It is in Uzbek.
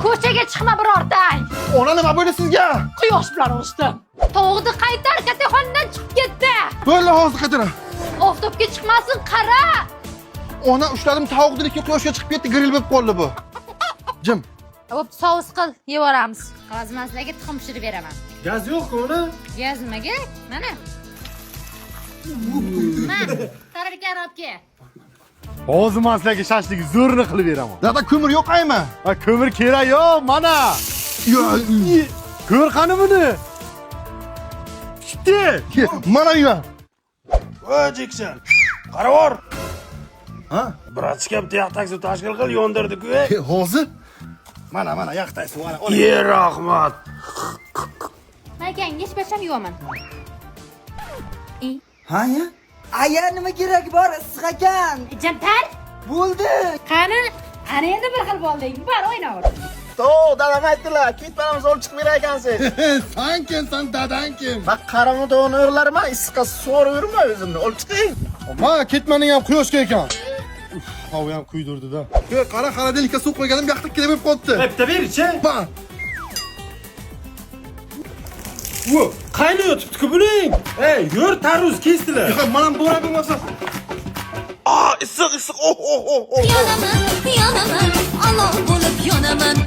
Ko'chaga chiqma birortang. Ona nima bo'ldi sizga? Quyosh bilan urishdim. Tovuqni qaytar, kattaxonadan chiqib ketdi. Bo'ldi, hozir qaytara. Oftobga chiqmasin, qara. Ona ushladim, tovuqni quyoshga chiqib ketdi, grill bo'lib qoldi bu. Jim. Hop, sous qil, yevoramiz. Qazmaslarga tuxum pishirib beraman. Gaz yo'q-ku uni? Gaz nimaga? Mana. Mana, tararkan olibke. Hozir men sizlarga shashlik zo'rini qilib beraman. Dada ko'mir yo'qaymi? Ha, ko'mir kerak yo'q, mana. Ko'r qani buni. Pishdi. Mana uyga. Voy Jekson. Qaravor. Ha? Bratska bitta yaq taksi tashkil qil, yondirdi-ku. Hozir? Mana yaqtaysiz, mana. Ye rahmat. Maykangiz basham yuvaman. Ha ya? Aya nima kerak bor issiq ekan. Jantar, Bo'ldi. qani? Ana endi bir xil bo'lding. Bor, o'ynaver. To'q, dadam aytdilar, ketmanamiz olib chiqib berar ekansiz. Sen kimsan, dadang kim? Bak qaramni to'g'ni o'g'larma, issiqqa so'rib yurma o'zimni, olib chiqing. Ma, ketmaning ham quyoshga ekan. Havo ham kuydirdi-da. Qara, xaladelikka suv qo'yganim yoqda kelib qolibdi. Bitta ber-chi. Ba. Vo, qaynayotibdi-ku buning. Ey, yur, tarvuz kesdilar. Mana bu bo'ra bo'lmasa. Issiq. Oh. Yonaman, olov bo'lib yonaman.